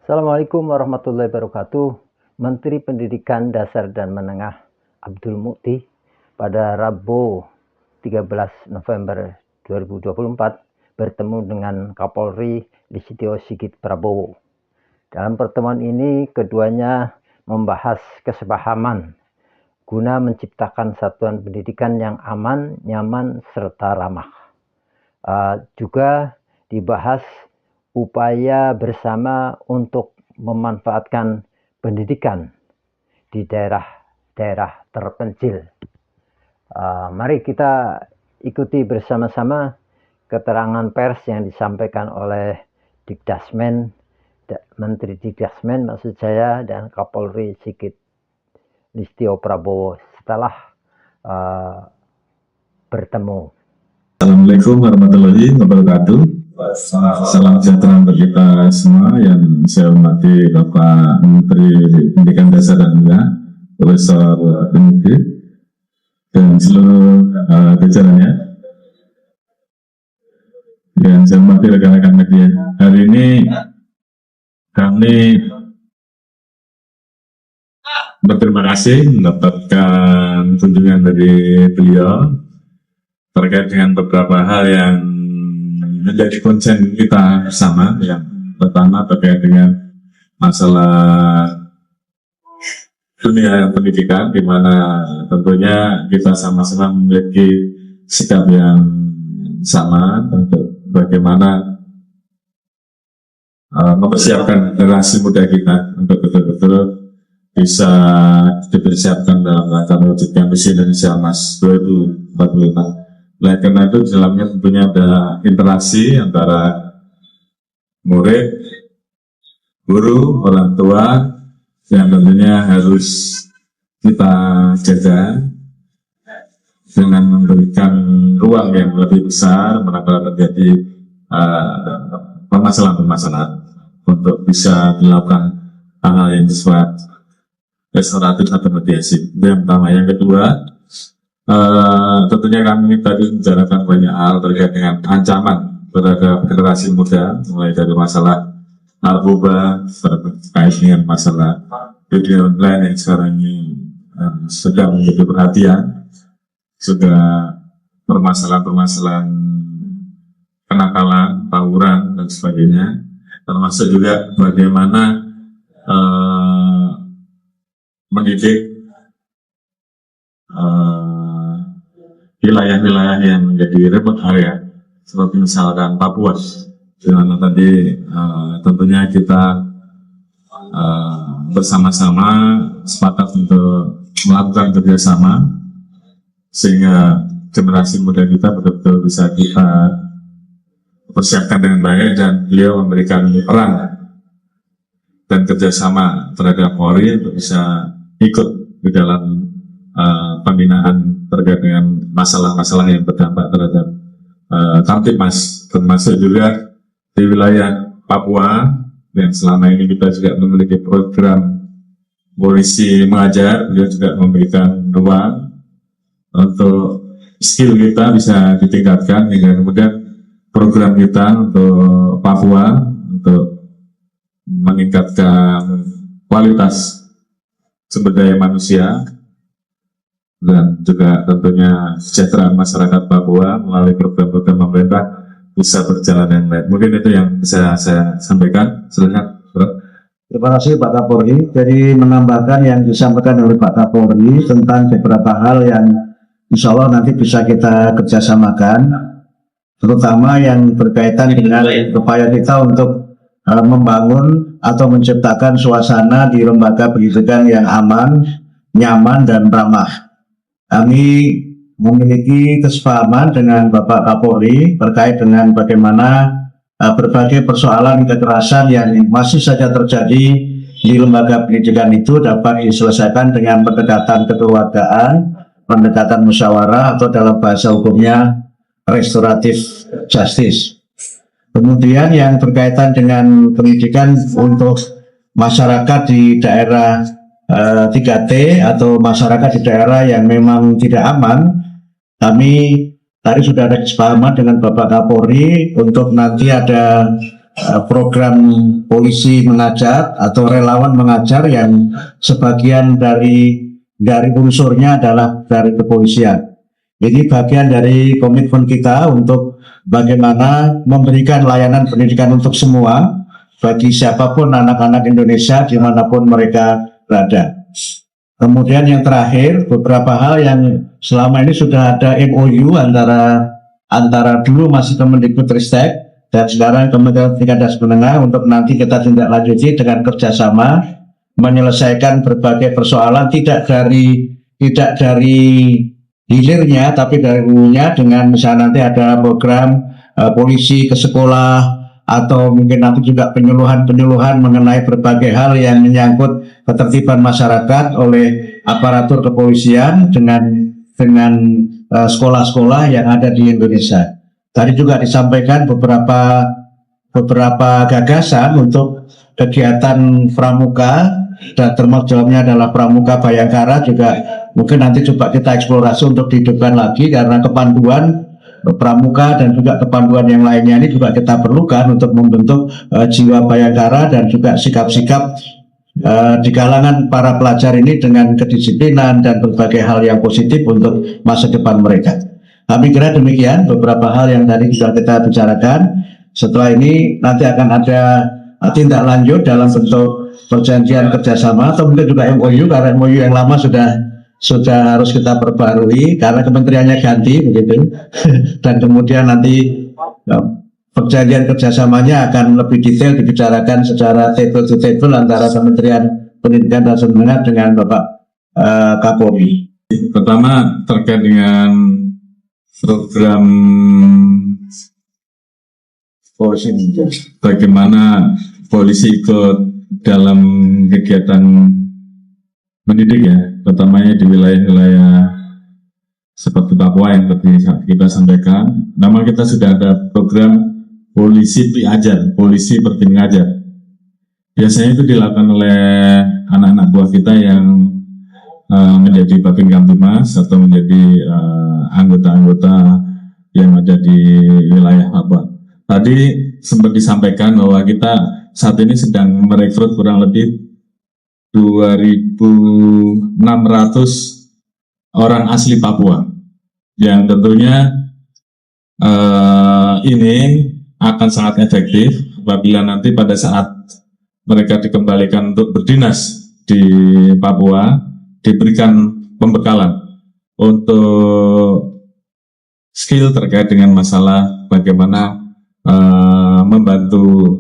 Assalamualaikum warahmatullahi wabarakatuh. Menteri Pendidikan Dasar dan Menengah Abdul Mukti pada Rabu 13 November 2024 bertemu dengan Kapolri Listio Sigit Prabowo. Dalam pertemuan ini keduanya membahas kesepahaman guna menciptakan satuan pendidikan yang aman, nyaman, serta ramah. Juga dibahas upaya bersama untuk memanfaatkan pendidikan di daerah-daerah terpencil. Mari kita ikuti bersama-sama keterangan pers yang disampaikan oleh Dikdasmen, Menteri Dikdasmen maksud saya, dan Kapolri Sigit Listio Prabowo setelah bertemu. Assalamualaikum warahmatullahi wabarakatuh. Salam sejahtera bagi kita semua yang saya hormati Bapak Menteri Pendidikan Dasar dan Menengah Profesor Benedict dan seluruh jajarannya. Yang saya hormati rekan-rekan media. Hari ini kami berterima kasih mendapatkan kunjungan dari beliau terkait dengan beberapa hal yang menjadi konsen kita bersama. Yang pertama terkait dengan masalah dunia pendidikan, di mana tentunya kita sama-sama memiliki sikap yang sama untuk bagaimana mempersiapkan generasi muda kita untuk betul-betul bisa dipersiapkan dalam rangka mewujudkan visi Indonesia Emas 2045. Oleh karena itu, di dalamnya tentunya ada interaksi antara murid, guru, orang tua, yang tentunya harus kita jaga dengan memberikan ruang yang lebih besar manakala terjadi permasalahan-permasalahan untuk bisa dilakukan hal-hal yang bersifat restoratif atau mediasi. Itu yang pertama. Yang kedua, tentunya kami tadi membicarakan banyak hal terkait dengan ancaman terhadap generasi muda, mulai dari masalah narkoba, terkait dengan masalah video online yang sekarang ini sedang menjadi perhatian, juga permasalahan-permasalahan kenakalan, tawuran, dan sebagainya, termasuk juga bagaimana mendidik wilayah-wilayah yang menjadi remote area seperti misalkan Papua, di mana tadi tentunya kita bersama-sama sepakat untuk melakukan kerjasama sehingga generasi muda kita betul-betul bisa kita persiapkan dengan baik, dan beliau memberikan peran dan kerjasama terhadap Polri untuk bisa ikut di dalam pembinaan terkait dengan masalah-masalah yang berdampak terhadap Kamtibmas, termasuk juga di wilayah Papua yang selama ini kita juga memiliki program polisi mengajar. Beliau juga memberikan ruang untuk skill kita bisa ditingkatkan hingga kemudian program kita untuk Papua untuk meningkatkan kualitas sumber daya manusia dan juga tentunya kesejahteraan masyarakat Papua melalui program-program pemerintah bisa berjalan dengan baik. Mungkin itu yang bisa saya sampaikan. Silakan, Bro. Terima kasih Pak Kapolri. Jadi menambahkan yang disampaikan oleh Pak Kapolri tentang beberapa hal yang insya Allah nanti bisa kita kerjasamakan, terutama yang berkaitan dengan upaya kita untuk membangun atau menciptakan suasana di lembaga pendidikan yang aman, nyaman, dan ramah. Kami memiliki kesepahaman dengan Bapak Kapolri terkait dengan bagaimana berbagai persoalan kekerasan yang masih saja terjadi di lembaga pendidikan itu dapat diselesaikan dengan pendekatan kekeluargaan, pendekatan musyawarah, atau dalam bahasa hukumnya restoratif justice. Kemudian yang berkaitan dengan pendidikan untuk masyarakat di daerah 3T atau masyarakat di daerah yang memang tidak aman, kami tadi sudah ada kesepahaman dengan Bapak Kapolri untuk nanti ada program polisi mengajar atau relawan mengajar yang sebagian dari unsurnya adalah dari kepolisian. Ini bagian dari komitmen kita untuk bagaimana memberikan layanan pendidikan untuk semua bagi siapapun anak-anak Indonesia dimanapun mereka berada. Kemudian yang terakhir, beberapa hal yang selama ini sudah ada MOU antara dulu masih Kemendikbudristek dan sekarang Kementerian Pendidikan dan Menengah untuk nanti kita tindak lanjuti dengan kerjasama menyelesaikan berbagai persoalan tidak dari hilirnya tapi dari hulunya, dengan misalnya nanti ada program polisi ke sekolah atau mungkin nanti juga penyuluhan mengenai berbagai hal yang menyangkut ketertiban masyarakat oleh aparatur kepolisian dengan sekolah-sekolah yang ada di Indonesia. Tadi juga disampaikan beberapa gagasan untuk kegiatan pramuka dan termasuk dalamnya adalah pramuka Bayangkara, juga mungkin nanti coba kita eksplorasi untuk dihidupkan lagi, karena kepanduan pramuka dan juga kepanduan yang lainnya ini juga kita perlukan untuk membentuk jiwa Bayangkara dan juga sikap-sikap di kalangan para pelajar ini dengan kedisiplinan dan berbagai hal yang positif untuk masa depan mereka. Kami kira demikian beberapa hal yang tadi sudah kita bicarakan. Setelah ini nanti akan ada tindak lanjut dalam bentuk perjanjian kerjasama atau mungkin juga MOU, karena MOU yang lama sudah harus kita perbarui karena kementeriannya ganti begitu. Dan kemudian nanti perjanjian kerjasamanya akan lebih detail dibicarakan secara table to table antara Kementerian Pendidikan dan Menengah dengan Bapak Kapolri. Pertama terkait dengan program polisi, bagaimana polisi ikut dalam kegiatan mendidik ya, pertamanya di wilayah-wilayah seperti Papua yang tadi kita sampaikan. Memang kita sudah ada program polisi pengajar, polisi seperti mengajar. Biasanya itu dilakukan oleh anak-anak buah kita yang menjadi Babin Kamtimas atau menjadi anggota-anggota yang ada di wilayah Papua. Tadi sempat disampaikan bahwa kita saat ini sedang merekrut kurang lebih 2.600 orang asli Papua, yang tentunya ini akan sangat efektif apabila nanti pada saat mereka dikembalikan untuk berdinas di Papua, diberikan pembekalan untuk skill terkait dengan masalah bagaimana membantu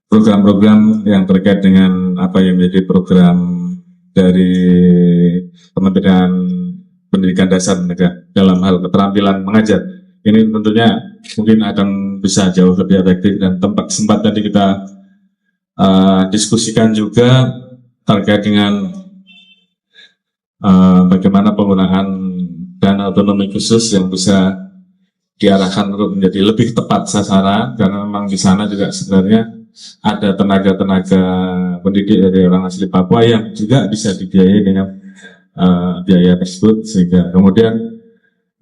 program-program yang terkait dengan apa yang menjadi program dari Kementerian Pendidikan Dasar Negara dalam hal keterampilan mengajar. Ini tentunya mungkin akan bisa jauh lebih efektif, dan tempat sempat tadi kita diskusikan juga terkait dengan bagaimana penggunaan dana otonomi khusus yang bisa diarahkan untuk menjadi lebih tepat sasaran, karena memang di sana juga sebenarnya ada tenaga-tenaga pendidik dari orang asli Papua yang juga bisa dibiayai dengan biaya tersebut, sehingga kemudian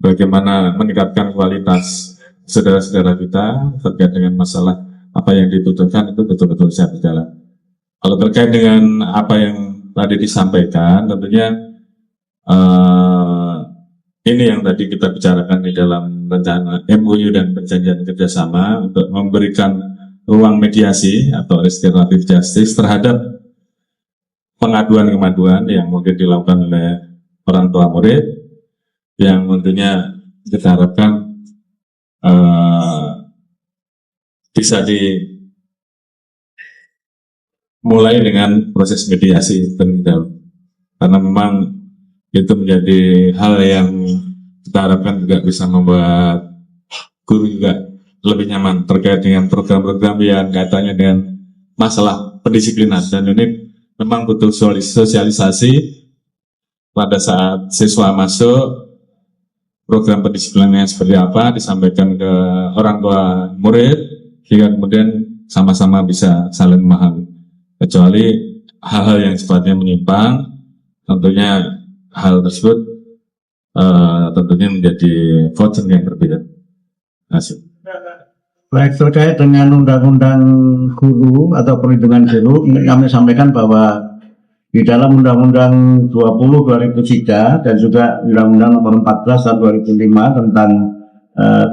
bagaimana meningkatkan kualitas saudara-saudara kita terkait dengan masalah apa yang dibutuhkan itu betul-betul bisa berjalan. Kalau terkait dengan apa yang tadi disampaikan, tentunya ini yang tadi kita bicarakan di dalam rencana MOU dan perjanjian kerjasama untuk memberikan ruang mediasi atau restoratif justice terhadap pengaduan-pengaduan yang mungkin dilakukan oleh orang tua murid, yang tentunya kita harapkan bisa dimulai dengan proses mediasi terlebih dahulu, karena memang itu menjadi hal yang kita harapkan juga bisa membuat guru juga lebih nyaman terkait dengan program-program yang kaitannya dengan masalah pendisiplinan. Dan ini memang butuh sosialisasi pada saat siswa masuk, program pendisiplinannya seperti apa disampaikan ke orang tua murid, hingga kemudian sama-sama bisa saling memahami. Kecuali hal-hal yang sifatnya menyimpang, tentunya hal tersebut tentunya menjadi concern yang berbeda. Terima kasih. Baik, terkait dengan undang-undang guru atau perlindungan guru, kami sampaikan bahwa di dalam Undang-Undang 20 2003 dan juga Undang-Undang Nomor 14 tahun 2005 tentang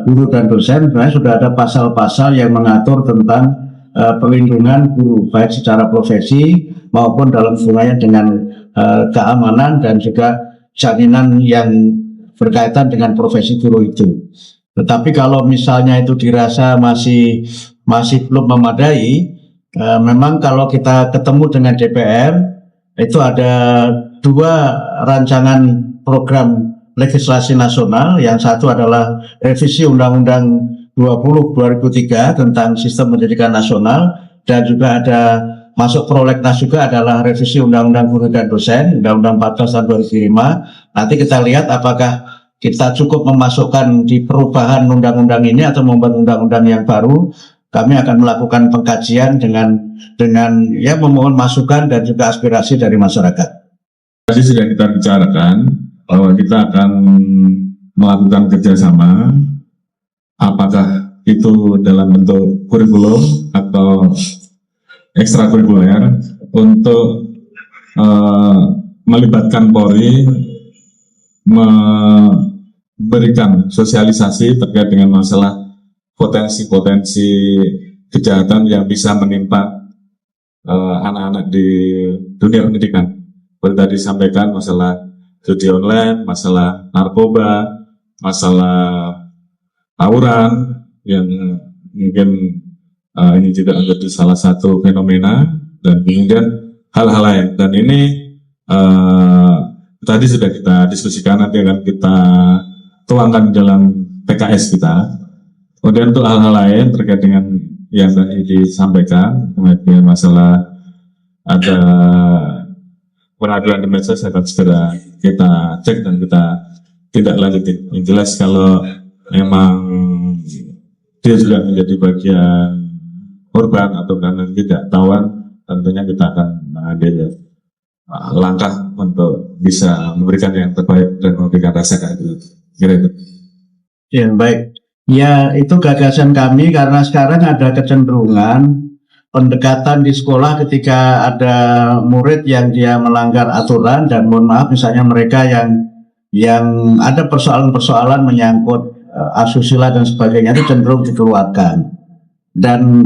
guru dan dosen, sebenarnya sudah ada pasal-pasal yang mengatur tentang perlindungan guru, baik secara profesi maupun dalam hubungannya dengan keamanan dan juga jaminan yang berkaitan dengan profesi guru itu. Tetapi kalau misalnya itu dirasa masih belum memadai, memang kalau kita ketemu dengan DPR, itu ada 2 rancangan program legislasi nasional. Yang satu adalah revisi Undang-Undang 20 2003 tentang sistem pendidikan nasional, dan juga ada masuk prolegnas juga adalah revisi Undang-Undang guru dan dosen, Undang-Undang 14 tahun 2005. Nanti kita lihat apakah kita cukup memasukkan di perubahan undang-undang ini atau membuat undang-undang yang baru. Kami akan melakukan pengkajian dengan ya memohon masukan dan juga aspirasi dari masyarakat. Tadi sudah kita bicarakan bahwa kita akan melakukan kerjasama, apakah itu dalam bentuk kurikulum atau ekstrakurikuler, untuk melibatkan Polri, memberikan sosialisasi terkait dengan masalah potensi-potensi kejahatan yang bisa menimpa anak-anak di dunia pendidikan. Seperti tadi disampaikan masalah judi online, masalah narkoba, masalah tawuran, yang mungkin ini juga menjadi salah satu fenomena, dan kemudian hal-hal lain. Dan ini tadi sudah kita diskusikan, nanti akan kita tuangkan dalam PKS kita. Kemudian untuk hal-hal lain terkait dengan yang tadi disampaikan, kemudian masalah ada pengaduan di medsos, akan segera kita cek dan kita tidak lanjutin. Yang jelas kalau memang dia juga menjadi bagian korban atau karena tidak tahuan, tentunya kita akan mengambil langkah untuk bisa memberikan yang terbaik dan memberikan rasa keadilan. Kira-kira. Ya, baik. Ya, itu gagasan kami karena sekarang ada kecenderungan pendekatan di sekolah ketika ada murid yang dia melanggar aturan, dan mohon maaf misalnya mereka yang ada persoalan-persoalan menyangkut asusila dan sebagainya, itu cenderung dikeluarkan. Dan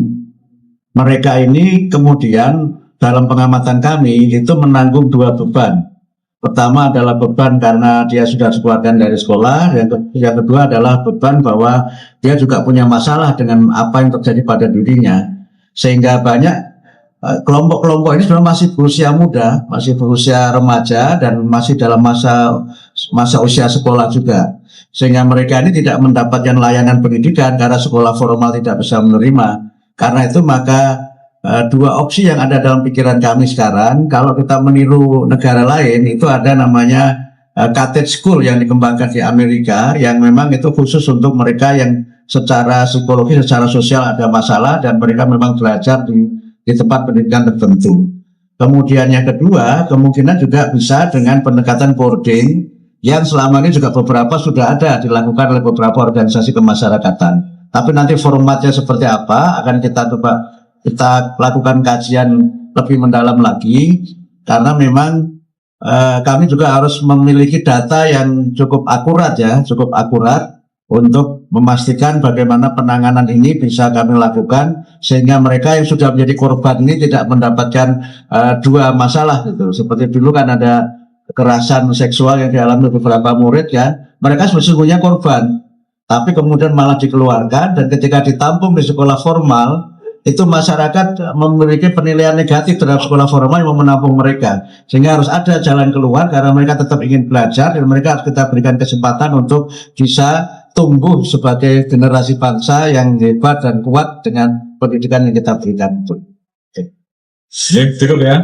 mereka ini kemudian dalam pengamatan kami itu menanggung 2 beban. Pertama adalah beban karena dia sudah dikeluarkan dari sekolah, yang kedua adalah beban bahwa dia juga punya masalah dengan apa yang terjadi pada dirinya. Sehingga banyak kelompok-kelompok ini sebenarnya masih berusia muda, masih berusia remaja, dan masih dalam masa usia sekolah juga. Sehingga mereka ini tidak mendapatkan layanan pendidikan karena sekolah formal tidak bisa menerima. Karena itu maka 2 opsi yang ada dalam pikiran kami sekarang, kalau kita meniru negara lain, itu ada namanya cottage school yang dikembangkan di Amerika, yang memang itu khusus untuk mereka yang secara psikologi, secara sosial ada masalah, dan mereka memang belajar di tempat pendidikan tertentu. Kemudian yang kedua, kemungkinan juga bisa dengan pendekatan boarding, yang selama ini juga beberapa sudah ada dilakukan oleh beberapa organisasi kemasyarakatan. Tapi nanti formatnya seperti apa akan kita lakukan kajian lebih mendalam lagi, karena memang kami juga harus memiliki data yang cukup akurat untuk memastikan bagaimana penanganan ini bisa kami lakukan, sehingga mereka yang sudah menjadi korban ini tidak mendapatkan 2 masalah gitu. Seperti dulu kan ada kekerasan seksual yang dialami beberapa murid, ya, mereka sesungguhnya korban, tapi kemudian malah dikeluarkan, dan ketika ditampung di sekolah formal, itu masyarakat memiliki penilaian negatif terhadap sekolah formal yang menampung mereka, sehingga harus ada jalan keluar karena mereka tetap ingin belajar, dan mereka harus kita berikan kesempatan untuk bisa tumbuh sebagai generasi bangsa yang hebat dan kuat dengan pendidikan yang kita berikan. Cukup ya.